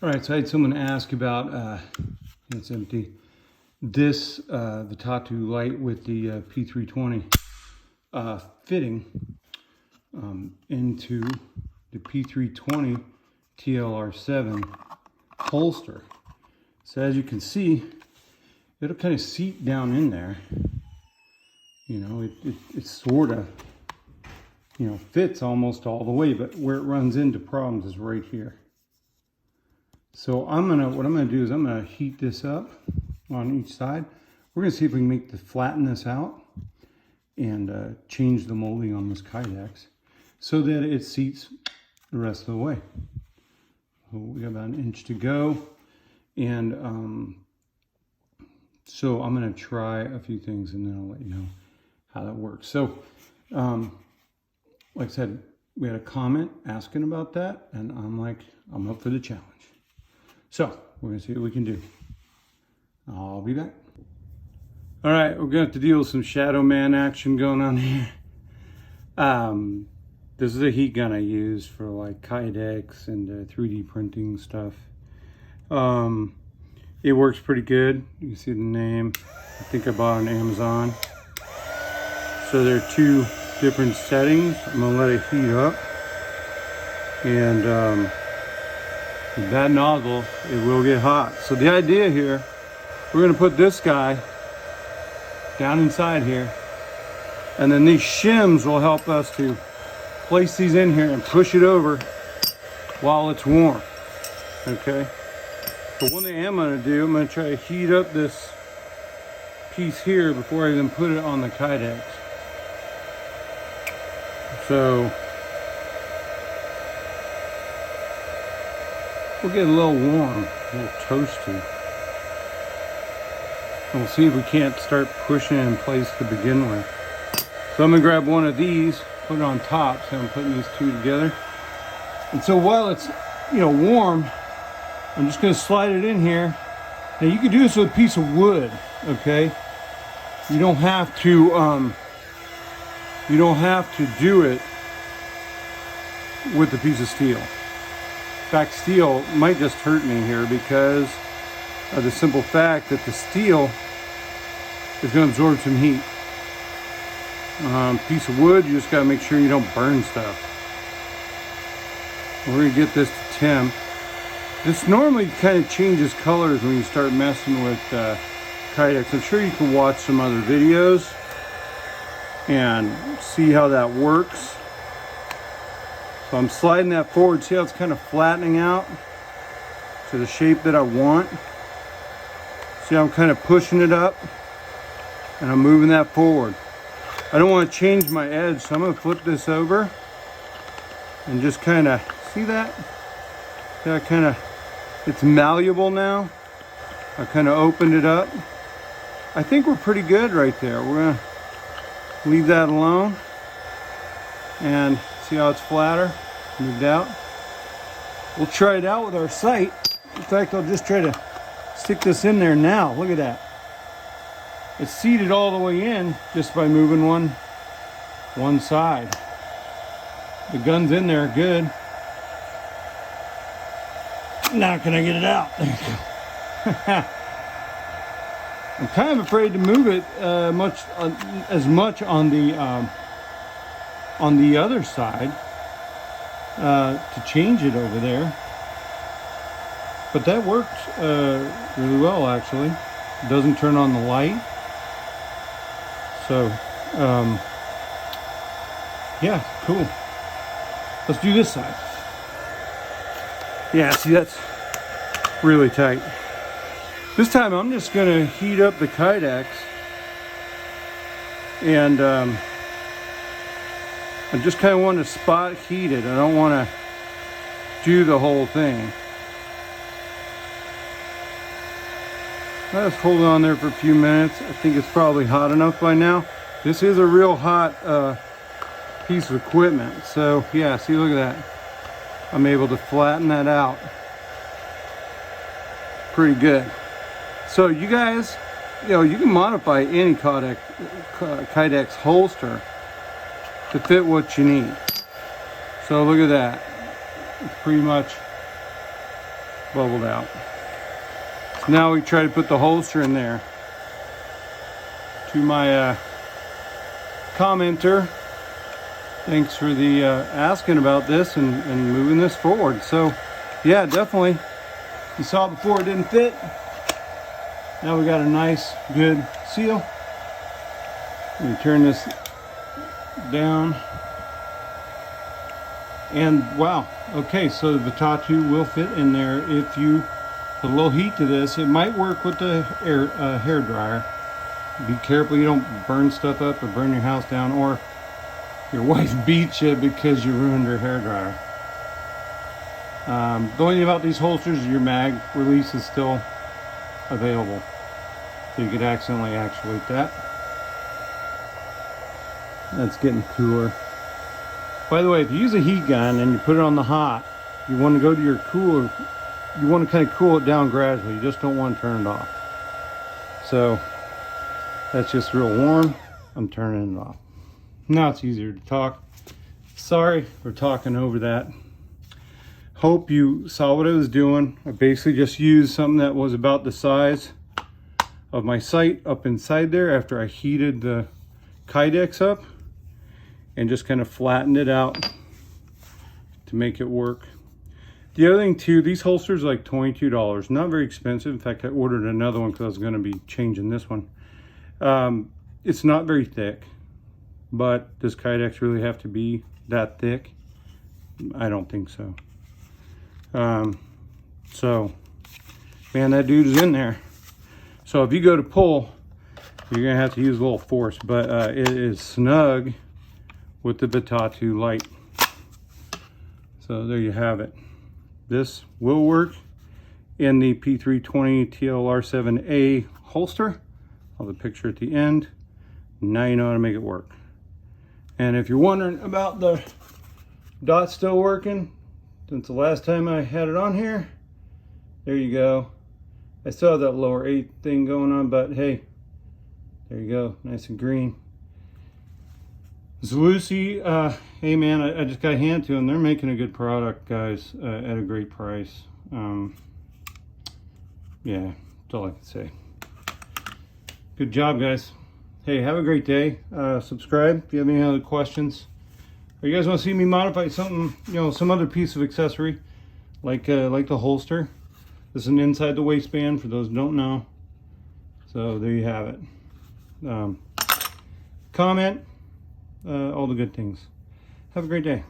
All right, so I had someone ask about, it's empty, this Votatu light with the P320 fitting into the P320 Tlr-7 holster. So as you can see, it'll kind of seat down in there. You know, it sort of, you know, fits almost all the way, but where it runs into problems is right here. So what I'm gonna do is I'm gonna heat this up on each side. We're gonna see if we can flatten this out and change the molding on this Kydex so that it seats the rest of the way. So we got about an inch to go, and so I'm gonna try a few things and then I'll let you know how that works. So like I said, we had a comment asking about that, and I'm like, I'm up for the challenge. So we're gonna see what we can do. I'll be back. All right, we're gonna have to deal with some Shadow Man action going on here. This is a heat gun I use for like Kydex and 3D printing stuff. It works pretty good. You can see the name. I think I bought it on Amazon. So there are two different settings. I'm gonna let it heat up, and with that nozzle, it will get hot. So the idea here, we're gonna put this guy down inside here, and then these shims will help us to place these in here and push it over while it's warm, okay? But one thing I'm gonna do, I'm gonna try to heat up this piece here before I even put it on the Kydex. So we'll get a little warm, a little toasty. And we'll see if we can't start pushing it in place to begin with. So I'm gonna grab one of these, put it on top, so I'm putting these two together. And so while it's, you know, warm, I'm just gonna slide it in here. Now you can do this with a piece of wood, okay? You don't have to do it with a piece of steel. In fact, steel might just hurt me here because of the simple fact that the steel is going to absorb some heat. Piece of wood, you just got to make sure you don't burn stuff. We're going to get this to temp. This normally kind of changes colors when you start messing with Kydex. I'm sure you can watch some other videos and see how that works. So I'm sliding that forward. See how it's kind of flattening out to the shape that I want? See how I'm kind of pushing it up and I'm moving that forward. I don't want to change my edge, so I'm going to flip this over and just kind of, see that? Yeah, kind of, it's malleable now. I kind of opened it up. I think we're pretty good right there. We're going to leave that alone and see how it's flatter, moved out. We'll try it out with our sight. In fact, I'll just try to stick this in there now. Look at that. It's seated all the way in just by moving one side. The gun's in there, good. Now can I get it out? There you go. I'm kind of afraid to move it as much on the other side to change it over there. But that worked really well, actually. It doesn't turn on the light. So, yeah, cool. Let's do this side. Yeah, see, that's really tight. This time I'm just gonna heat up the Kydex, and I just kind of want to spot heat it. I don't want to do the whole thing. Let's hold on there for a few minutes. I think it's probably hot enough by now. This is a real hot piece of equipment. So yeah, see, look at that. I'm able to flatten that out pretty good. So you guys, you know, you can modify any Kydex holster to fit what you need. So look at that. It's pretty much bubbled out. So now we try to put the holster in there. To my commenter, thanks for the asking about this and moving this forward. So yeah, definitely. You saw it before, it didn't fit. Now we got a nice, good seal. Let me turn this down. And wow, okay, so the Votatu will fit in there if you put a little heat to this. It might work with the hair dryer. Be careful you don't burn stuff up or burn your house down, or your wife beats you because you ruined her hair dryer. The only thing about these holsters is your mag release is still available, so you could accidentally actuate that. That's getting cooler. By the way, if you use a heat gun and you put it on the hot, you want to go to your cooler, you want to kind of cool it down gradually. You just don't want to turn it off. So that's just real warm. I'm turning it off. Now it's easier to talk. Sorry for talking over that. Hope you saw what I was doing. I basically just used something that was about the size of my sight up inside there after I heated the Kydex up, and just kind of flattened it out to make it work. The other thing too, these holsters are like $22. Not very expensive. In fact, I ordered another one because I was going to be changing this one. It's not very thick, but does Kydex really have to be that thick? I don't think so. So, man, that dude is in there. So if you go to pull, you're gonna have to use a little force, but it is snug with the Votatu light. So there you have it. This will work in the P320 Tlr-7a holster. I'll have a picture at the end. Now you know how to make it work. And if you're wondering about the dot still working, since the last time I had it on here, there you go. I still have that lower 8 thing going on, but hey, there you go, nice and green. Zalusi, hey man, I just got a hand to them. They're making a good product, guys, at a great price. Yeah, that's all I can say. Good job, guys. Hey, have a great day. Subscribe if you have any other questions. Or you guys want to see me modify something, you know, some other piece of accessory, like the holster. This is an inside the waistband for those who don't know. So there you have it. Comment, all the good things. Have a great day.